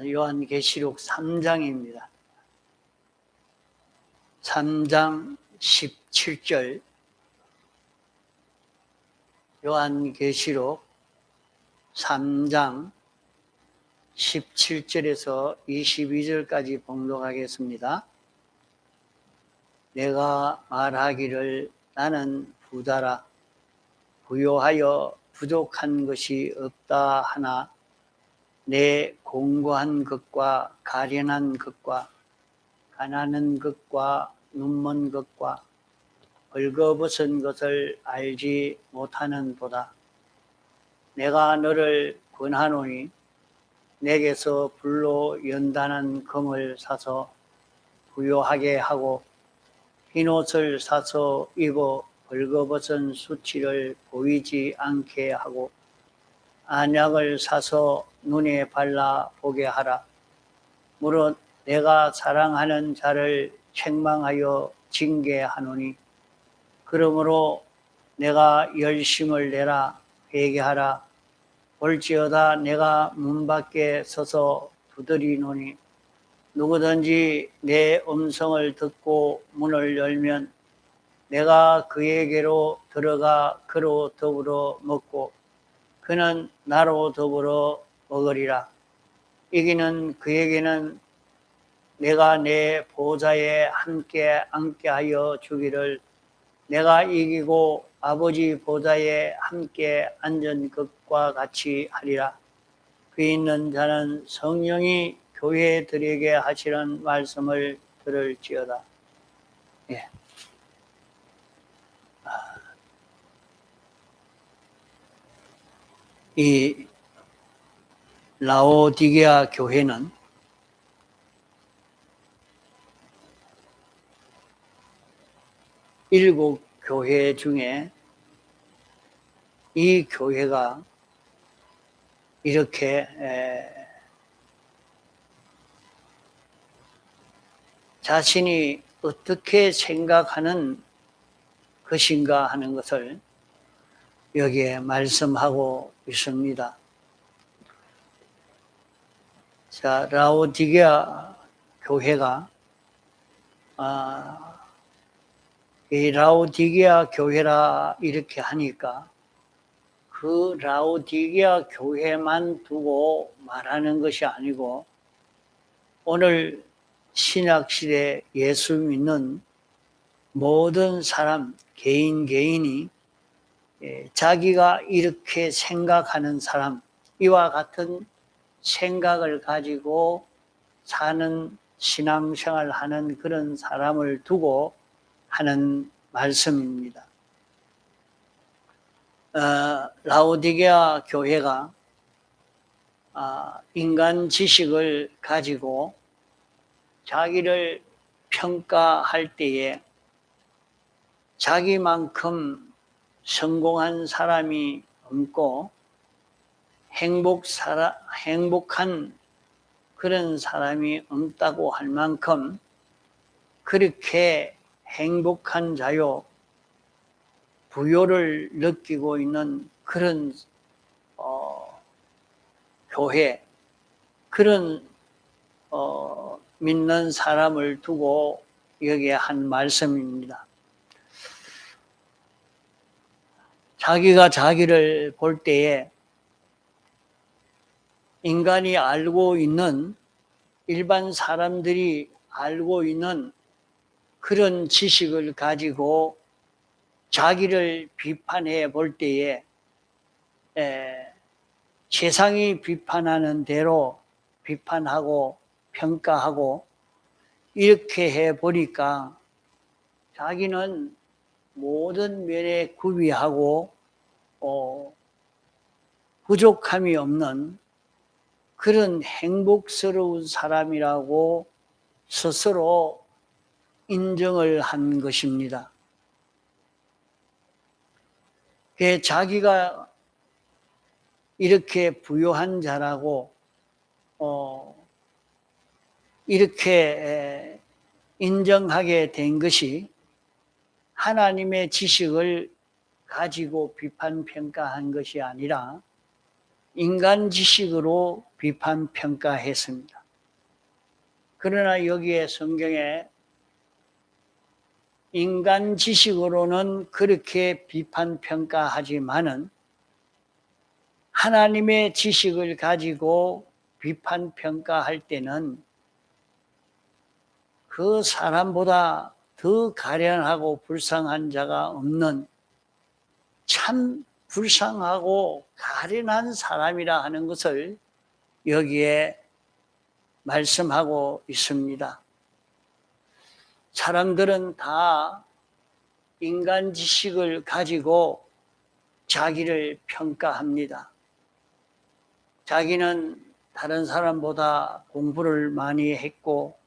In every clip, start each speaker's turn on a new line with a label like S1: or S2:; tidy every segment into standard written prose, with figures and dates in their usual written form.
S1: 요한계시록 3장입니다. 3장 17절. 요한계시록 3장 17절에서 22절까지 봉독하겠습니다. 내가 말하기를 나는 부자라 부요하여 부족한 것이 없다 하나 내 공고한 것과 가련한 것과 가난한 것과 눈먼 것과 벌거벗은 것을 알지 못하는도다. 내가 너를 권하노니 내게서 불로 연단한 금을 사서 부요하게 하고 흰옷을 사서 입어 벌거벗은 수치를 보이지 않게 하고 안약을 사서 눈에 발라 보게 하라. 무릇 내가 사랑하는 자를 책망하여 징계하노니 그러므로 내가 열심을 내라 회개하라. 볼지어다 내가 문 밖에 서서 두드리노니 누구든지 내 음성을 듣고 문을 열면 내가 그에게로 들어가 그로 더불어 먹고 그는 나로 더불어 먹으리라. 이기는 그에게는 내가 내 보좌에 함께 앉게 하여 주기를 내가 이기고 아버지 보좌에 함께 앉은 것과 같이 하리라. 그 있는 자는 성령이 교회들에게 하시는 말씀을 들을지어다. 예. 이 라오디게아 교회는 일곱 교회 중에 이 교회가 이렇게 자신이 어떻게 생각하는 것인가 하는 것을 여기에 말씀하고 있습니다. 자, 라오디게아 교회가 이 라오디게아 교회라 이렇게 하니까 그 라오디게아 교회만 두고 말하는 것이 아니고 오늘 신약시대 예수 믿는 모든 사람 개인이 자기가 이렇게 생각하는 사람, 이와 같은 생각을 가지고 사는 신앙생활을 하는 그런 사람을 두고 하는 말씀입니다. 라오디게아 교회가 인간 지식을 가지고 자기를 평가할 때에 자기만큼 성공한 사람이 없고 행복한 그런 사람이 없다고 할 만큼 그렇게 행복한 자요, 부요를 느끼고 있는 그런 교회, 그런 믿는 사람을 두고 여기에 한 말씀입니다. 자기가 자기를 볼 때에 인간이 알고 있는, 일반 사람들이 알고 있는 그런 지식을 가지고 자기를 비판해 볼 때에 세상이 비판하는 대로 비판하고 평가하고 이렇게 해 보니까 자기는 모든 면에 구비하고 부족함이 없는 그런 행복스러운 사람이라고 스스로 인정을 한 것입니다. 자기가 이렇게 부유한 자라고 이렇게 인정하게 된 것이 하나님의 지식을 가지고 비판 평가한 것이 아니라 인간 지식으로 비판 평가했습니다. 그러나 여기에 성경에 인간 지식으로는 그렇게 비판 평가하지만은 하나님의 지식을 가지고 비판 평가할 때는 그 사람보다 더 가련하고 불쌍한 자가 없는 참 불쌍하고 가련한 사람이라 하는 것을 여기에 말씀하고 있습니다. 사람들은 다 인간 지식을 가지고 자기를 평가합니다. 자기는 다른 사람보다 공부를 많이 했고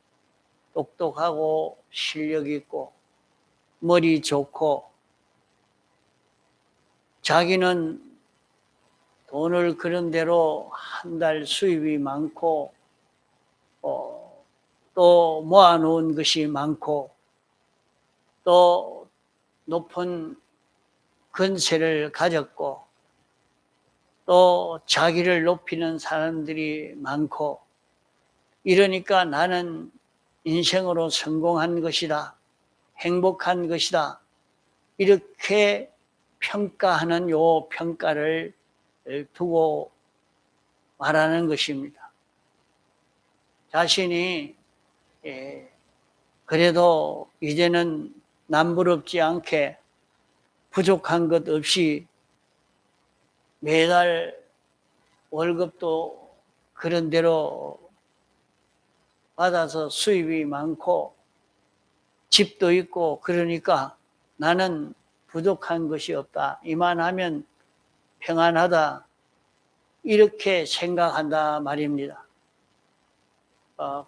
S1: 똑똑하고 실력 있고 머리 좋고 자기는 돈을 그런 대로 한 달 수입이 많고 또 모아놓은 것이 많고 또 높은 권세를 가졌고 또 자기를 높이는 사람들이 많고 이러니까 나는 인생으로 성공한 것이다. 행복한 것이다. 이렇게 평가하는 요 평가를 두고 말하는 것입니다. 자신이 그래도 이제는 남부럽지 않게 부족한 것 없이 매달 월급도 그런 대로 받아서 수입이 많고 집도 있고 그러니까 나는 부족한 것이 없다. 이만하면 평안하다. 이렇게 생각한다 말입니다.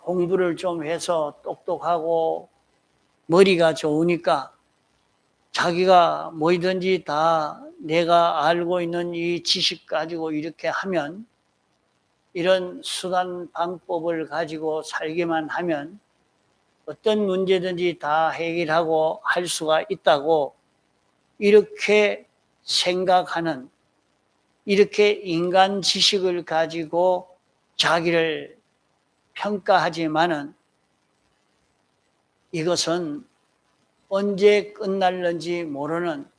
S1: 공부를 좀 해서 똑똑하고 머리가 좋으니까 자기가 뭐든지 다 내가 알고 있는 이 지식 가지고 이렇게 하면 이런 수단 방법을 가지고 살기만 하면 어떤 문제든지 다 해결하고 할 수가 있다고 이렇게 생각하는 이렇게 인간 지식을 가지고 자기를 평가하지만은 이것은 언제 끝날는지 모르는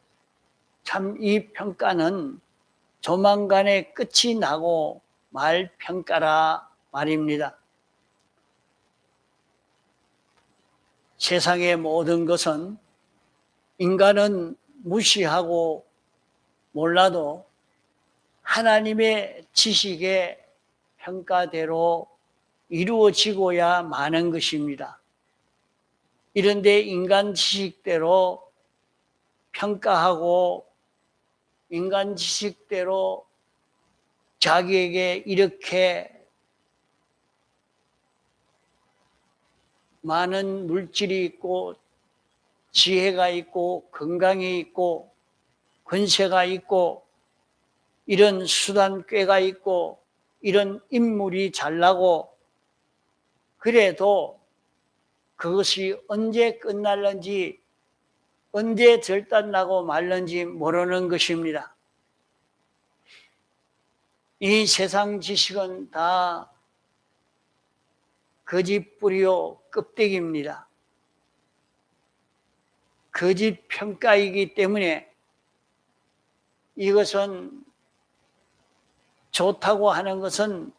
S1: 참 이 평가는 조만간에 끝이 나고 말 평가라 말입니다. 세상의 모든 것은 인간은 무시하고 몰라도 하나님의 지식의 평가대로 이루어지고야 마는 것입니다. 이런데 인간 지식대로 평가하고 인간 지식대로 자기에게 이렇게 많은 물질이 있고 지혜가 있고 건강이 있고 권세가 있고 이런 수단 꾀가 있고 이런 인물이 잘나고 그래도 그것이 언제 끝날는지 언제 절단나고 말는지 모르는 것입니다. 이 세상 지식은 다 거짓 뿌리요 껍데기입니다. 거짓 평가이기 때문에 이것은 좋다고 하는 것은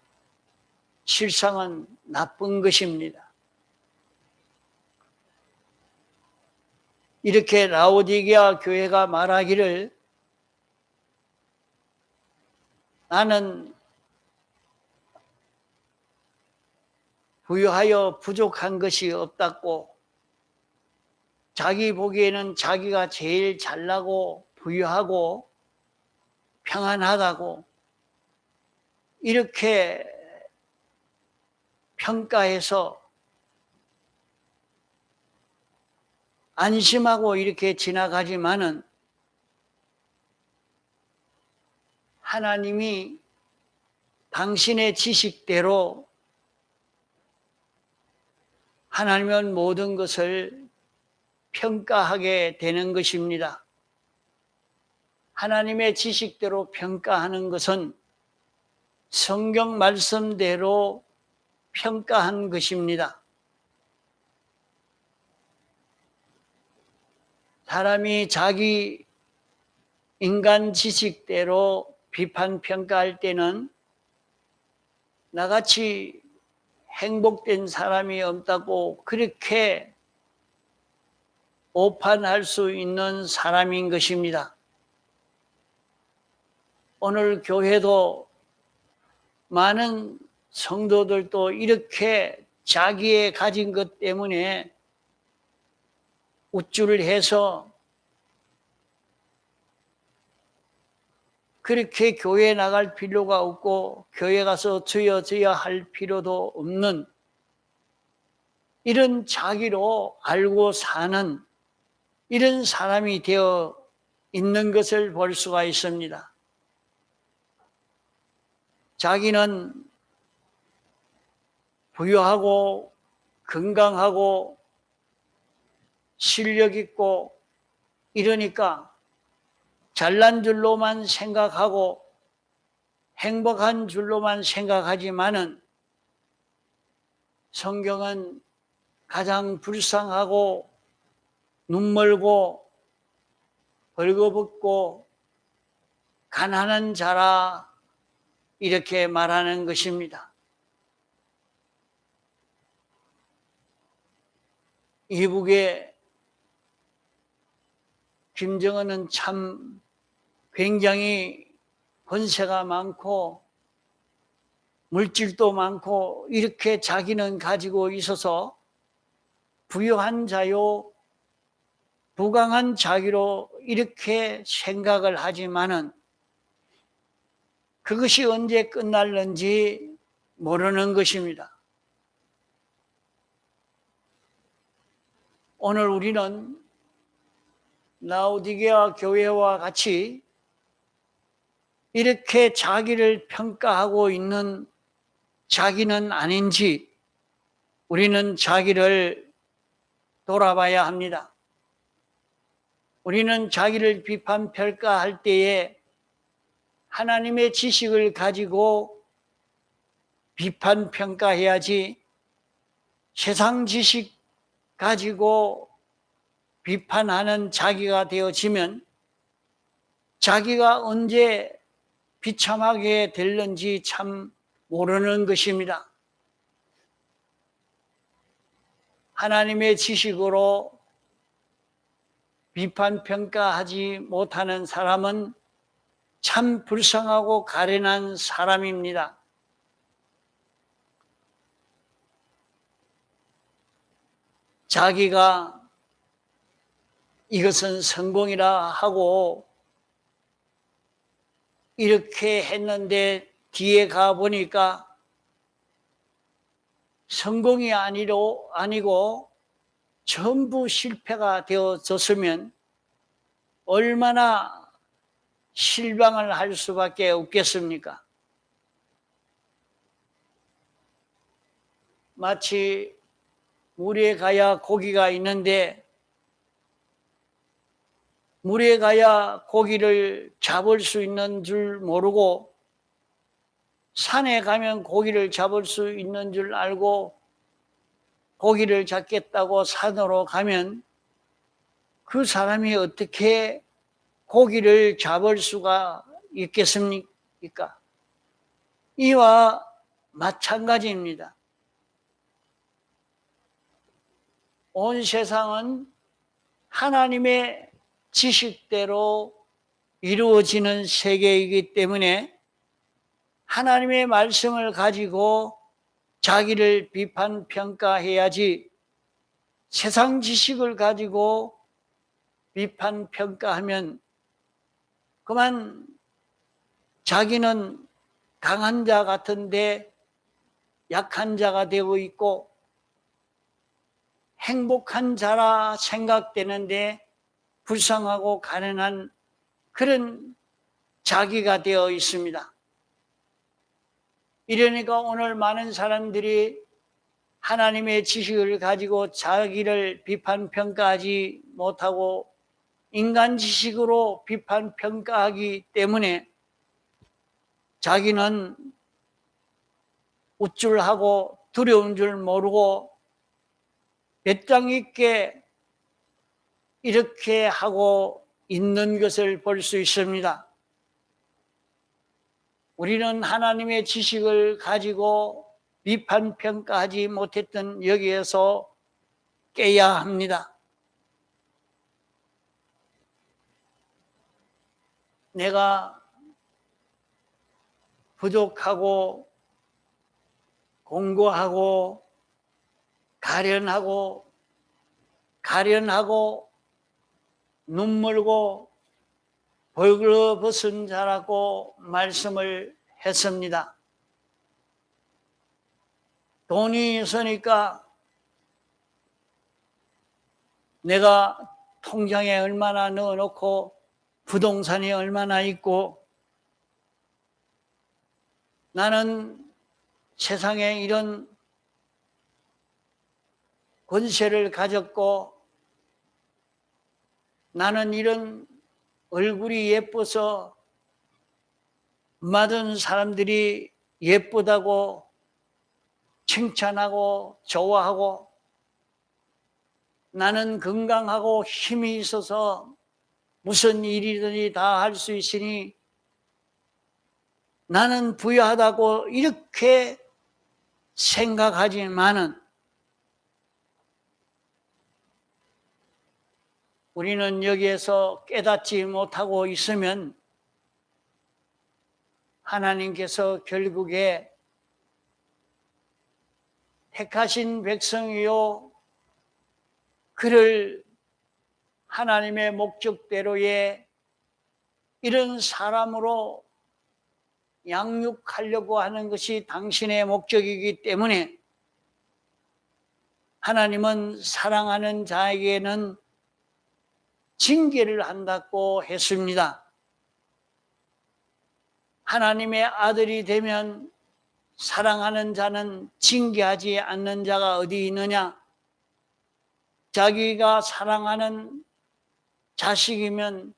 S1: 실상은 나쁜 것입니다. 이렇게 라오디게아 교회가 말하기를 나는 부유하여 부족한 것이 없다고 자기 보기에는 자기가 제일 잘나고 부유하고 평안하다고 이렇게 평가해서 안심하고 이렇게 지나가지만은 하나님이 당신의 지식대로 하나님은 모든 것을 평가하게 되는 것입니다. 하나님의 지식대로 평가하는 것은 성경 말씀대로 평가한 것입니다. 사람이 자기 인간 지식대로 비판 평가할 때는 나같이 행복된 사람이 없다고 그렇게 오판할 수 있는 사람인 것입니다. 오늘 교회도 많은 성도들도 이렇게 자기의 가진 것 때문에 우쭐을 해서 그렇게 교회에 나갈 필요가 없고 교회 가서 드려져야 할 필요도 없는 이런 자기로 알고 사는 이런 사람이 되어 있는 것을 볼 수가 있습니다. 자기는 부유하고 건강하고 실력 있고 이러니까 잘난 줄로만 생각하고 행복한 줄로만 생각하지만은 성경은 가장 불쌍하고 눈멀고 벌거벗고 가난한 자라 이렇게 말하는 것입니다. 이북의 김정은은 참 굉장히 권세가 많고 물질도 많고 이렇게 자기는 가지고 있어서 부유한 자요, 부강한 자기로 이렇게 생각을 하지만은 그것이 언제 끝날는지 모르는 것입니다. 오늘 우리는 라오디게아 교회와 같이 이렇게 자기를 평가하고 있는 자기는 아닌지 우리는 자기를 돌아봐야 합니다. 우리는 자기를 비판 평가할 때에 하나님의 지식을 가지고 비판 평가해야지 세상 지식 가지고 비판하는 자기가 되어지면 자기가 언제 비참하게 될는지 참 모르는 것입니다. 하나님의 지식으로 비판 평가하지 못하는 사람은 참 불쌍하고 가련한 사람입니다. 자기가 이것은 성공이라 하고 이렇게 했는데 뒤에 가보니까 성공이 아니고 전부 실패가 되어졌으면 얼마나 실망을 할 수밖에 없겠습니까? 마치 물에 가야 고기가 있는데 물에 가야 고기를 잡을 수 있는 줄 모르고 산에 가면 고기를 잡을 수 있는 줄 알고 고기를 잡겠다고 산으로 가면 그 사람이 어떻게 고기를 잡을 수가 있겠습니까? 이와 마찬가지입니다. 온 세상은 하나님의 지식대로 이루어지는 세계이기 때문에 하나님의 말씀을 가지고 자기를 비판 평가해야지 세상 지식을 가지고 비판 평가하면 그만 자기는 강한 자 같은데 약한 자가 되고 있고 행복한 자라 생각되는데 불쌍하고 가난한 그런 자기가 되어 있습니다. 이러니까 오늘 많은 사람들이 하나님의 지식을 가지고 자기를 비판 평가하지 못하고 인간 지식으로 비판 평가하기 때문에 자기는 우쭐하고 두려운 줄 모르고 배짱 있게 이렇게 하고 있는 것을 볼 수 있습니다. 우리는 하나님의 지식을 가지고 비판 평가하지 못했던 여기에서 깨야 합니다. 내가 부족하고 공고하고 가련하고 눈물고 벌거벗은 자라고 말씀을 했습니다. 돈이 있으니까 내가 통장에 얼마나 넣어놓고 부동산이 얼마나 있고 나는 세상에 이런 권세를 가졌고 나는 이런 얼굴이 예뻐서 많은 사람들이 예쁘다고 칭찬하고 좋아하고 나는 건강하고 힘이 있어서 무슨 일이든지 다 할 수 있으니 나는 부유하다고 이렇게 생각하지만은 우리는 여기에서 깨닫지 못하고 있으면 하나님께서 결국에 택하신 백성이요 그를 하나님의 목적대로의 이런 사람으로 양육하려고 하는 것이 당신의 목적이기 때문에 하나님은 사랑하는 자에게는 징계를 한다고 했습니다. 하나님의 아들이 되면 사랑하는 자는 징계하지 않는 자가 어디 있느냐? 자기가 사랑하는 자식이면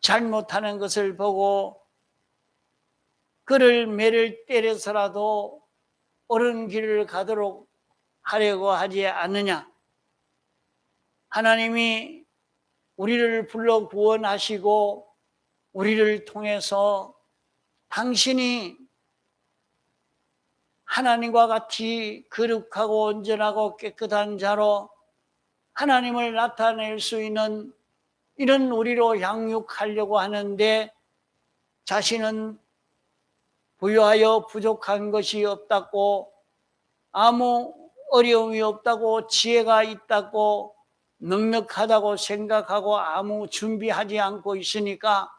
S1: 잘못하는 것을 보고 그를 매를 때려서라도 옳은 길을 가도록 하려고 하지 않느냐? 하나님이 우리를 불러 구원하시고 우리를 통해서 당신이 하나님과 같이 거룩하고 온전하고 깨끗한 자로 하나님을 나타낼 수 있는 이런 우리로 양육하려고 하는데 자신은 부유하여 부족한 것이 없다고 아무 어려움이 없다고 지혜가 있다고 넉넉하다고 생각하고 아무 준비하지 않고 있으니까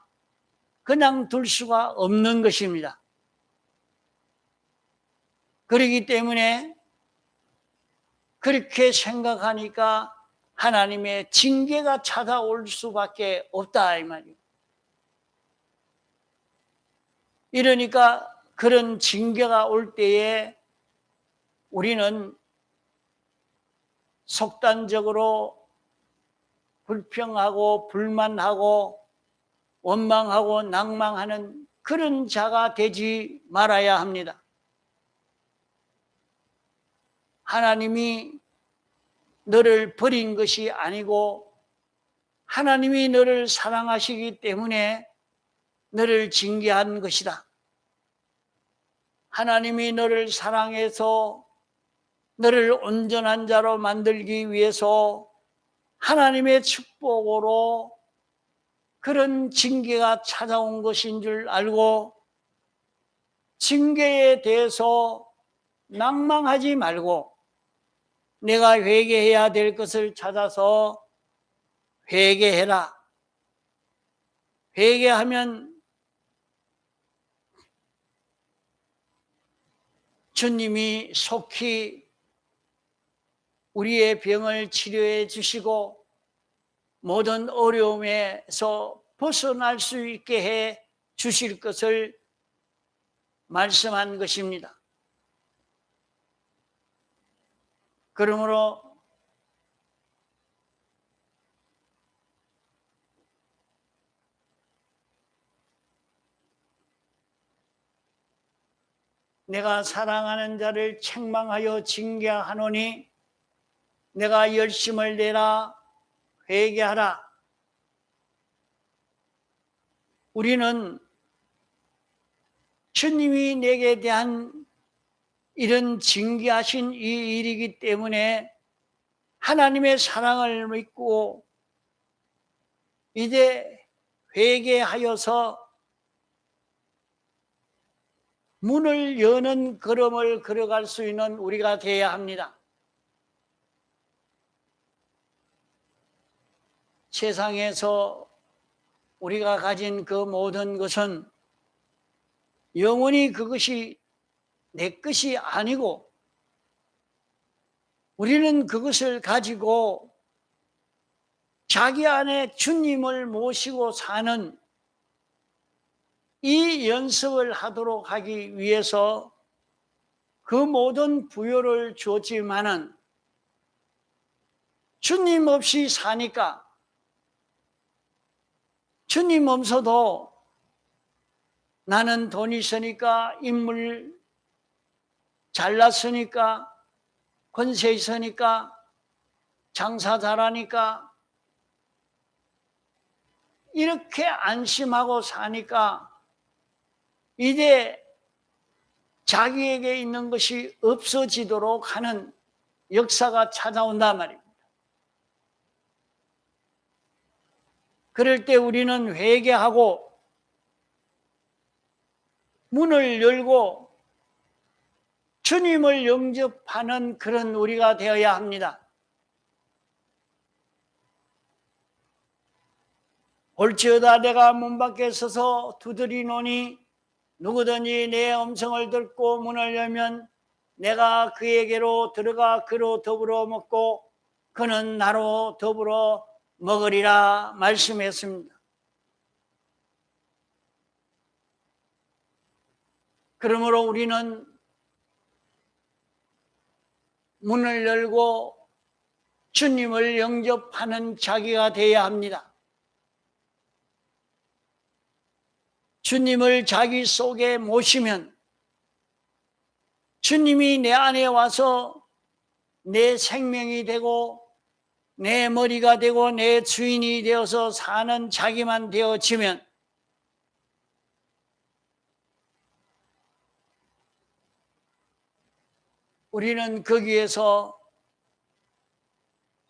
S1: 그냥 둘 수가 없는 것입니다. 그렇기 때문에 그렇게 생각하니까 하나님의 징계가 찾아올 수밖에 없다 이 말이에요. 이러니까 그런 징계가 올 때에 우리는 속단적으로 불평하고 불만하고 원망하고 낭망하는 그런 자가 되지 말아야 합니다. 하나님이 너를 버린 것이 아니고 하나님이 너를 사랑하시기 때문에 너를 징계한 것이다. 하나님이 너를 사랑해서 너를 온전한 자로 만들기 위해서 하나님의 축복으로 그런 징계가 찾아온 것인 줄 알고 징계에 대해서 낭망하지 말고 내가 회개해야 될 것을 찾아서 회개해라. 회개하면 주님이 속히 우리의 병을 치료해 주시고 모든 어려움에서 벗어날 수 있게 해 주실 것을 말씀한 것입니다. 그러므로 내가 사랑하는 자를 책망하여 징계하노니 내가 열심을 내라 회개하라. 우리는 주님이 내게 대한 이런 징계하신 이 일이기 때문에 하나님의 사랑을 믿고 이제 회개하여서 문을 여는 걸음을 걸어갈 수 있는 우리가 되어야 합니다. 세상에서 우리가 가진 그 모든 것은 영원히 그것이 내 것이 아니고 우리는 그것을 가지고 자기 안에 주님을 모시고 사는 이 연습을 하도록 하기 위해서 그 모든 부여를 줬지만은 주님 없이 사니까 주님 없어도 나는 돈 있으니까 인물 잘났으니까 권세 있으니까 장사 잘하니까 이렇게 안심하고 사니까 이제 자기에게 있는 것이 없어지도록 하는 역사가 찾아온단 말입니다. 그럴 때 우리는 회개하고 문을 열고 주님을 영접하는 그런 우리가 되어야 합니다. 볼지어다 내가 문 밖에 서서 두드리노니 누구든지 내 음성을 듣고 문을 열면 내가 그에게로 들어가 그로 더불어 먹고 그는 나로 더불어 먹으리라 말씀했습니다. 그러므로 우리는 문을 열고 주님을 영접하는 자기가 되어야 합니다. 주님을 자기 속에 모시면 주님이 내 안에 와서 내 생명이 되고 내 머리가 되고 내 주인이 되어서 사는 자기만 되어지면 우리는 거기에서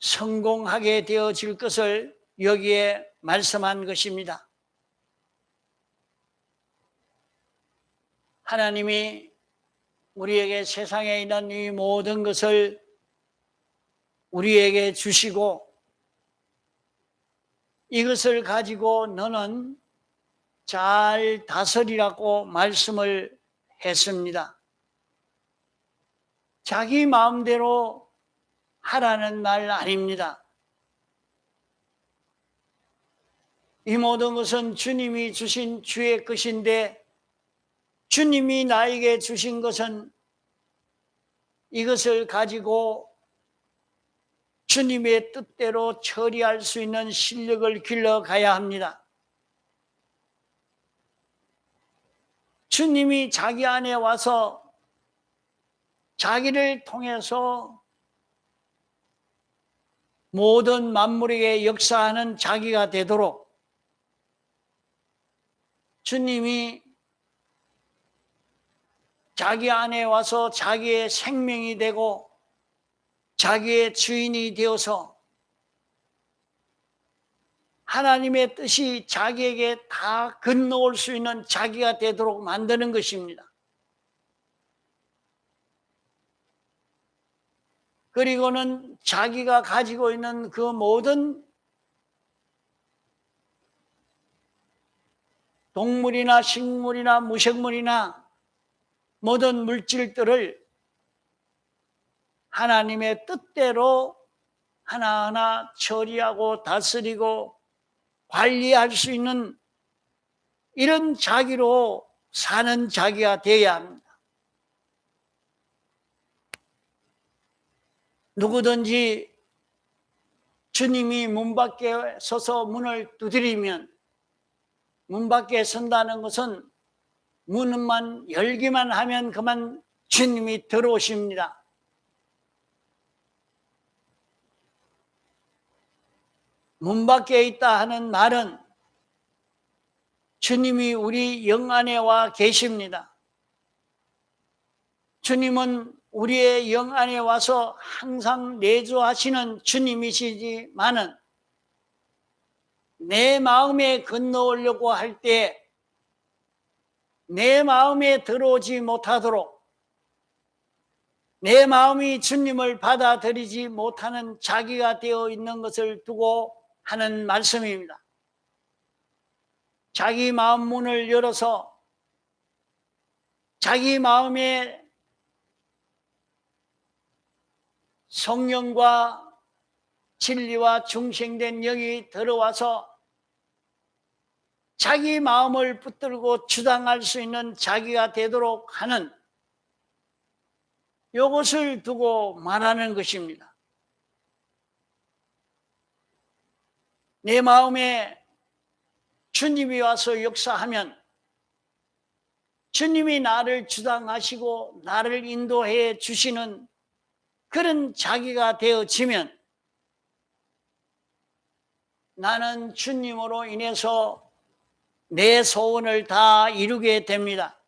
S1: 성공하게 되어질 것을 여기에 말씀한 것입니다. 하나님이 우리에게 세상에 있는 이 모든 것을 우리에게 주시고 이것을 가지고 너는 잘 다스리라고 말씀을 했습니다. 자기 마음대로 하라는 말 아닙니다. 이 모든 것은 주님이 주신 주의 것인데 주님이 나에게 주신 것은 이것을 가지고 주님의 뜻대로 처리할 수 있는 실력을 길러가야 합니다. 주님이 자기 안에 와서 자기를 통해서 모든 만물에게 역사하는 자기가 되도록 주님이 자기 안에 와서 자기의 생명이 되고 자기의 주인이 되어서 하나님의 뜻이 자기에게 다 건너올 수 있는 자기가 되도록 만드는 것입니다. 그리고는 자기가 가지고 있는 그 모든 동물이나 식물이나 무생물이나 모든 물질들을 하나님의 뜻대로 하나하나 처리하고 다스리고 관리할 수 있는 이런 자기로 사는 자기가 되어야 합니다. 누구든지 주님이 문 밖에 서서 문을 두드리면 문 밖에 선다는 것은 문만 열기만 하면 그만 주님이 들어오십니다. 문 밖에 있다 하는 말은 주님이 우리 영 안에 와 계십니다. 주님은 우리의 영 안에 와서 항상 내주하시는 주님이시지만은 내 마음에 건너오려고 할 때 내 마음에 들어오지 못하도록 내 마음이 주님을 받아들이지 못하는 자기가 되어 있는 것을 두고 하는 말씀입니다. 자기 마음 문을 열어서 자기 마음에 성령과 진리와 중생된 영이 들어와서 자기 마음을 붙들고 주장할 수 있는 자기가 되도록 하는 이것을 두고 말하는 것입니다. 내 마음에 주님이 와서 역사하면 주님이 나를 주장하시고 나를 인도해 주시는 그런 자기가 되어지면 나는 주님으로 인해서 내 소원을 다 이루게 됩니다.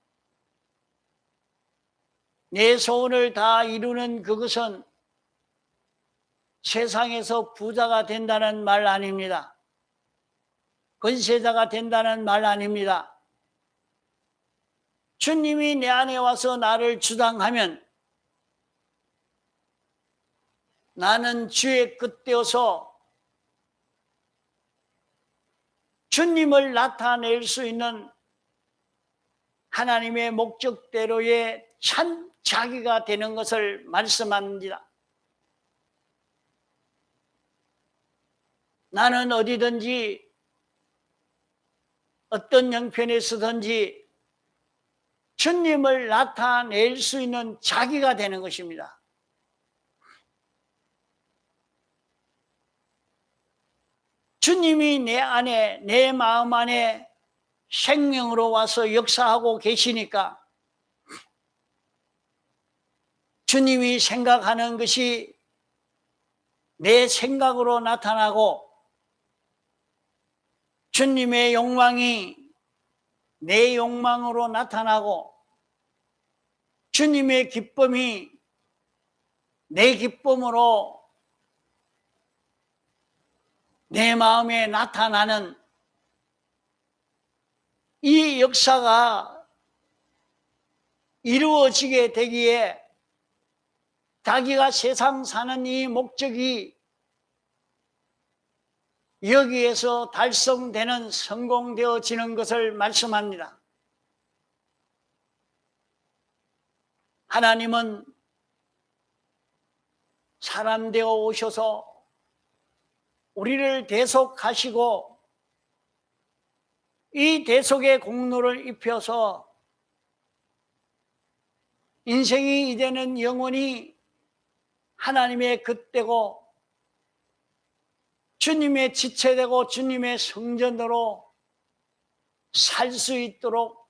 S1: 내 소원을 다 이루는 그것은 세상에서 부자가 된다는 말 아닙니다. 권세자가 된다는 말 아닙니다. 주님이 내 안에 와서 나를 주장하면 나는 주의 끝 되어서 주님을 나타낼 수 있는 하나님의 목적대로의 참 자기가 되는 것을 말씀합니다. 나는 어디든지 어떤 형편에 서든지 주님을 나타낼 수 있는 자기가 되는 것입니다. 주님이 내 안에, 내 마음 안에 생명으로 와서 역사하고 계시니까 주님이 생각하는 것이 내 생각으로 나타나고 주님의 욕망이 내 욕망으로 나타나고 주님의 기쁨이 내 기쁨으로 내 마음에 나타나는 이 역사가 이루어지게 되기에 자기가 세상 사는 이 목적이 여기에서 달성되는 성공되어지는 것을 말씀합니다. 하나님은 사람 되어 오셔서 우리를 대속하시고 이 대속의 공로를 입혀서 인생이 이제는 영원히 하나님의 긋되고 주님의 지체되고 주님의 성전으로 살 수 있도록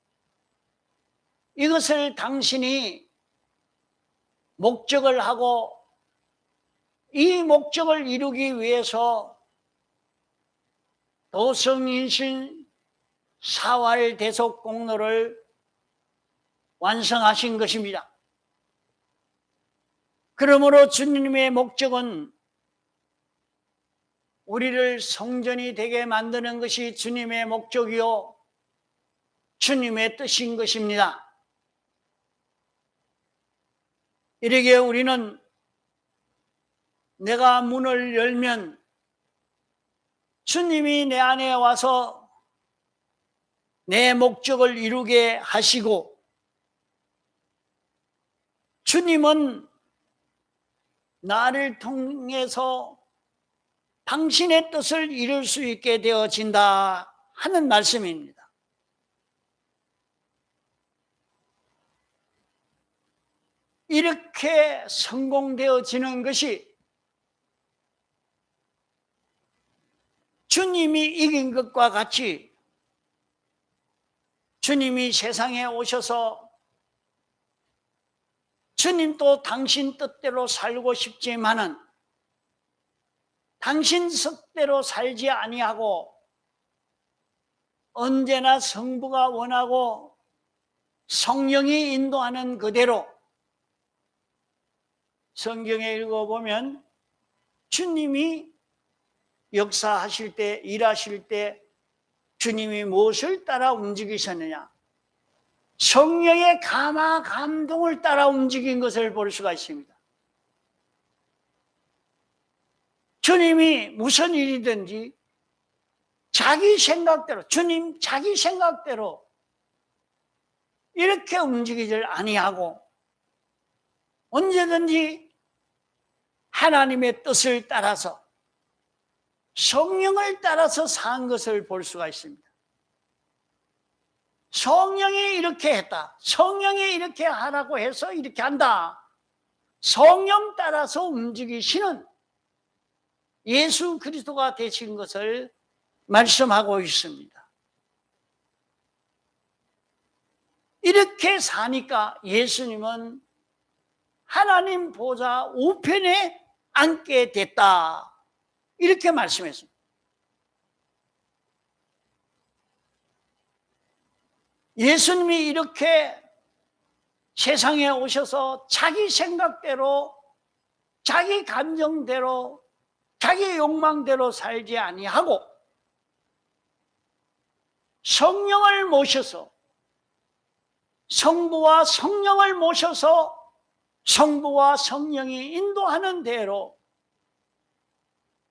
S1: 이것을 당신이 목적을 하고 이 목적을 이루기 위해서 도성인신 사활 대속 공로를 완성하신 것입니다. 그러므로 주님의 목적은 우리를 성전이 되게 만드는 것이 주님의 목적이요 주님의 뜻인 것입니다. 이렇게 우리는 내가 문을 열면 주님이 내 안에 와서 내 목적을 이루게 하시고 주님은 나를 통해서 당신의 뜻을 이룰 수 있게 되어진다 하는 말씀입니다. 이렇게 성공되어지는 것이 주님이 이긴 것과 같이 주님이 세상에 오셔서 주님도 당신 뜻대로 살고 싶지만은 당신 뜻대로 살지 아니하고 언제나 성부가 원하고 성령이 인도하는 그대로 성경에 읽어보면 주님이 역사하실 때, 일하실 때 주님이 무엇을 따라 움직이셨느냐? 성령의 감화 감동을 따라 움직인 것을 볼 수가 있습니다. 주님이 무슨 일이든지 자기 생각대로, 주님 자기 생각대로 이렇게 움직이질 아니하고 언제든지 하나님의 뜻을 따라서 성령을 따라서 산 것을 볼 수가 있습니다. 성령이 이렇게 했다. 성령이 이렇게 하라고 해서 이렇게 한다. 성령 따라서 움직이시는 예수 그리스도가 되신 것을 말씀하고 있습니다. 이렇게 사니까 예수님은 하나님 보좌 우편에 앉게 됐다. 이렇게 말씀했습니다. 예수님이 이렇게 세상에 오셔서 자기 생각대로, 자기 감정대로, 자기 욕망대로 살지 아니하고 성령을 모셔서, 성부와 성령을 모셔서 성부와 성령이 인도하는 대로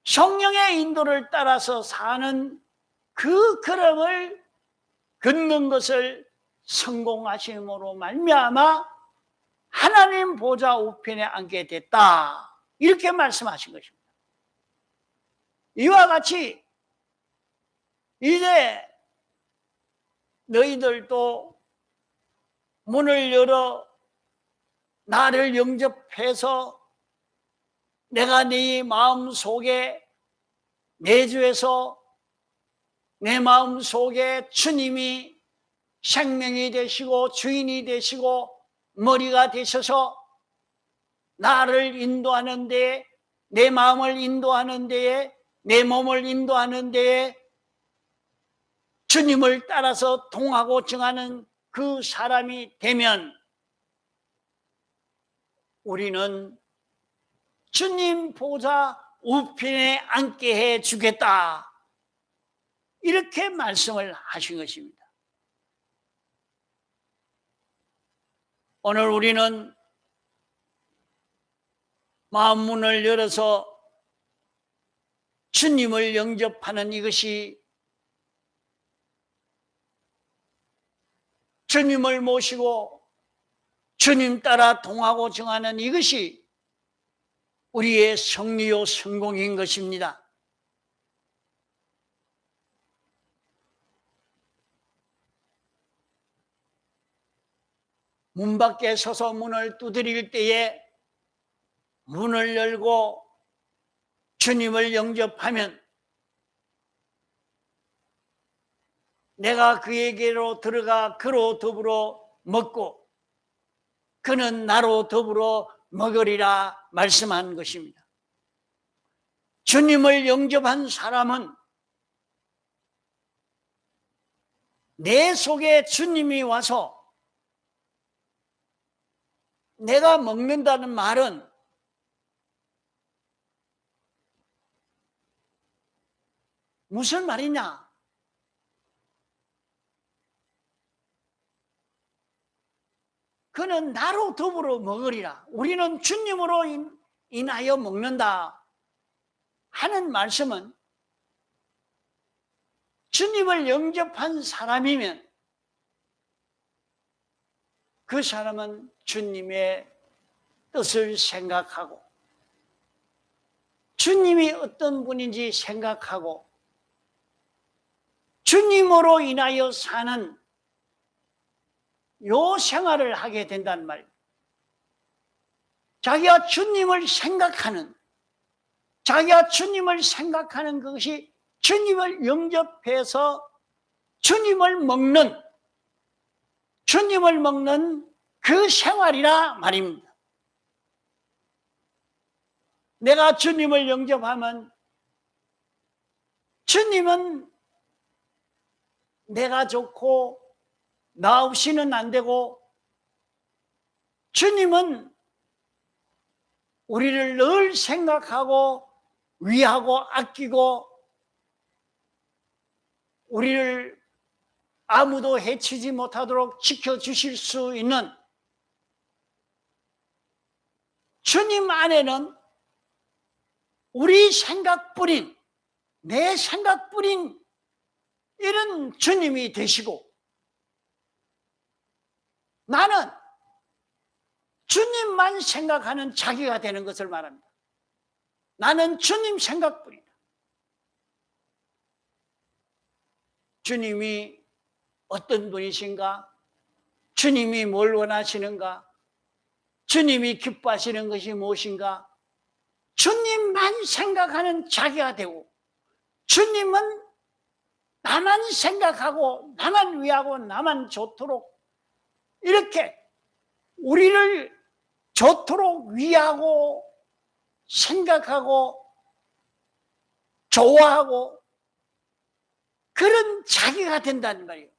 S1: 성령의 인도를 따라서 사는 그 걸음을 걷는 것을 성공하심으로 말미암아 하나님 보좌 우편에 앉게 됐다. 이렇게 말씀하신 것입니다. 이와 같이 이제 너희들도 문을 열어 나를 영접해서 내가 네 마음 속에 내주해서 내 마음 속에 주님이 생명이 되시고 주인이 되시고 머리가 되셔서 나를 인도하는 데에, 내 마음을 인도하는 데에, 내 몸을 인도하는 데에 주님을 따라서 동하고 정하는 그 사람이 되면 우리는 주님 보좌 우편에 앉게 해 주겠다. 이렇게 말씀을 하신 것입니다. 오늘 우리는 마음 문을 열어서 주님을 영접하는 이것이, 주님을 모시고 주님 따라 동하고 정하는 이것이 우리의 승리요 성공인 것입니다. 문 밖에 서서 문을 두드릴 때에 문을 열고 주님을 영접하면 내가 그에게로 들어가 그로 더불어 먹고 그는 나로 더불어 먹으리라 말씀한 것입니다. 주님을 영접한 사람은 내 속에 주님이 와서 내가 먹는다는 말은 무슨 말이냐? 그는 나로 더불어 먹으리라. 우리는 주님으로 인하여 먹는다 하는 말씀은 주님을 영접한 사람이면 그 사람은 주님의 뜻을 생각하고 주님이 어떤 분인지 생각하고 주님으로 인하여 사는 요 생활을 하게 된다는 말입니다. 자기가 주님을 생각하는 것이 주님을 영접해서 주님을 먹는 주님을 먹는 그 생활이라 말입니다. 내가 주님을 영접하면 주님은 내가 좋고 나 없이는 안 되고, 주님은 우리를 늘 생각하고 위하고 아끼고 우리를 아무도 해치지 못하도록 지켜주실 수 있는, 주님 안에는 우리 생각뿐인, 내 생각뿐인 이런 주님이 되시고, 나는 주님만 생각하는 자기가 되는 것을 말합니다. 나는 주님 생각뿐이다. 주님이 어떤 분이신가? 주님이 뭘 원하시는가? 주님이 기뻐하시는 것이 무엇인가? 주님만 생각하는 자기가 되고, 주님은 나만 생각하고 나만 위하고 나만 좋도록, 이렇게 우리를 좋도록 위하고 생각하고 좋아하고 그런 자기가 된다는 말이에요.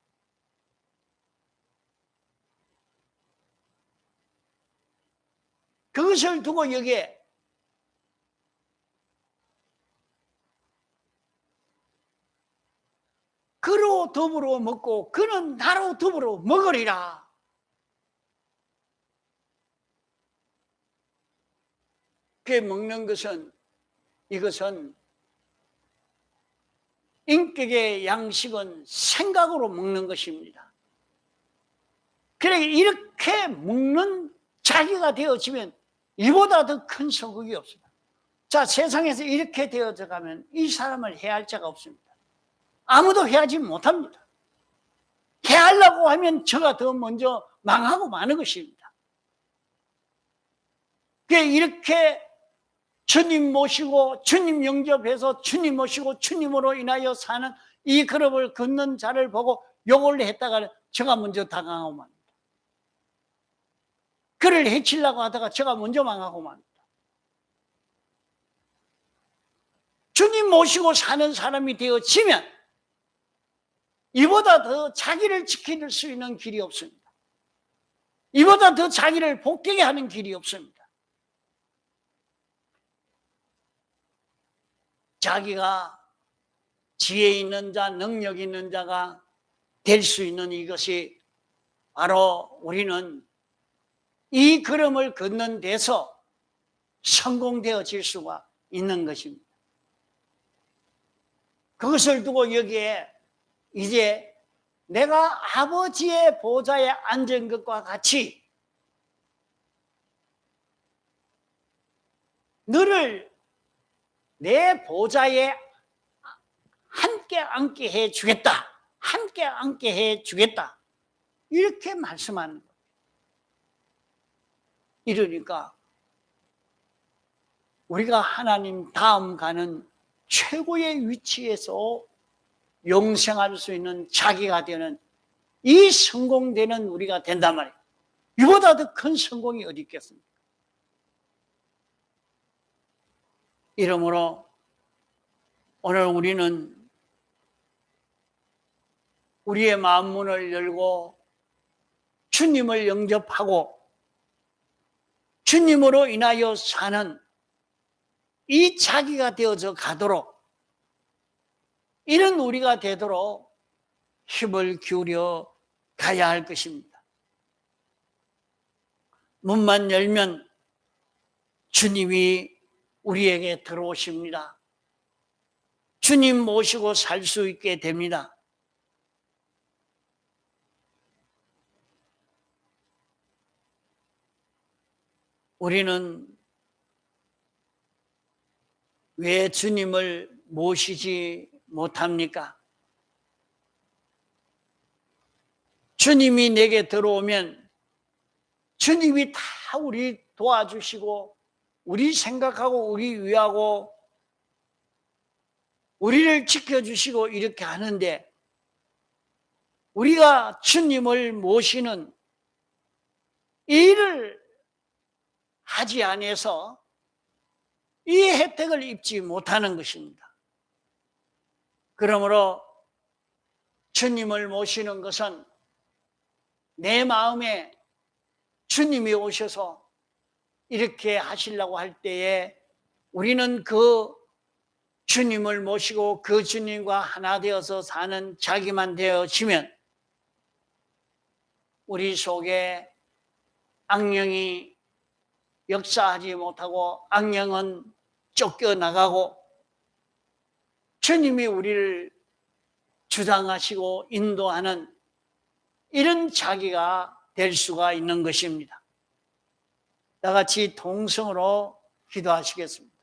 S1: 그것을 두고 여기에 그로 더불어 먹고 그는 나로 더불어 먹으리라. 그 먹는 것은, 이것은 인격의 양식은 생각으로 먹는 것입니다. 그래, 이렇게 먹는 자기가 되어지면 이보다 더 큰 성공이 없습니다. 자, 세상에서 이렇게 되어져 가면 이 사람을 해할 자가 없습니다. 아무도 해하지 못합니다. 해하려고 하면 저가 더 먼저 망하고 마는 것입니다. 이렇게 주님 모시고 주님 영접해서 주님 모시고 주님으로 인하여 사는 이 그룹을 걷는 자를 보고 욕을 했다가 저가 먼저 당하고 맙니다. 그를 해치려고 하다가 저가 먼저 망하고 맙니다. 주님 모시고 사는 사람이 되어지면 이보다 더 자기를 지킬 수 있는 길이 없습니다. 이보다 더 자기를 복되게 하는 길이 없습니다. 자기가 지혜 있는 자, 능력 있는 자가 될 수 있는 이것이 바로 우리는 이 걸음을 걷는 데서 성공되어질 수가 있는 것입니다. 그것을 두고 여기에 이제 내가 아버지의 보좌에 앉은 것과 같이 너를 내 보좌에 함께 앉게 해주겠다. 함께 앉게 해주겠다. 이렇게 말씀하는 거예요. 이러니까 우리가 하나님 다음 가는 최고의 위치에서 영생할 수 있는 자기가 되는 이 성공되는 우리가 된단 말이에요. 이보다 더 큰 성공이 어디 있겠습니까? 이러므로 오늘 우리는 우리의 마음 문을 열고 주님을 영접하고 주님으로 인하여 사는 이 자기가 되어져 가도록, 이런 우리가 되도록 힘을 기울여 가야 할 것입니다. 문만 열면 주님이 우리에게 들어오십니다. 주님 모시고 살 수 있게 됩니다. 우리는 왜 주님을 모시지 못합니까? 주님이 내게 들어오면 주님이 다 우리 도와주시고 우리 생각하고 우리 위하고 우리를 지켜주시고 이렇게 하는데 우리가 주님을 모시는 이 일을 하지 않아서 이 혜택을 입지 못하는 것입니다. 그러므로 주님을 모시는 것은 내 마음에 주님이 오셔서 이렇게 하시려고 할 때에 우리는 그 주님을 모시고 그 주님과 하나 되어서 사는 자기만 되어지면 우리 속에 악령이 역사하지 못하고 악령은 쫓겨나가고 주님이 우리를 주장하시고 인도하는 이런 자기가 될 수가 있는 것입니다. 다 같이 동성으로 기도하시겠습니다.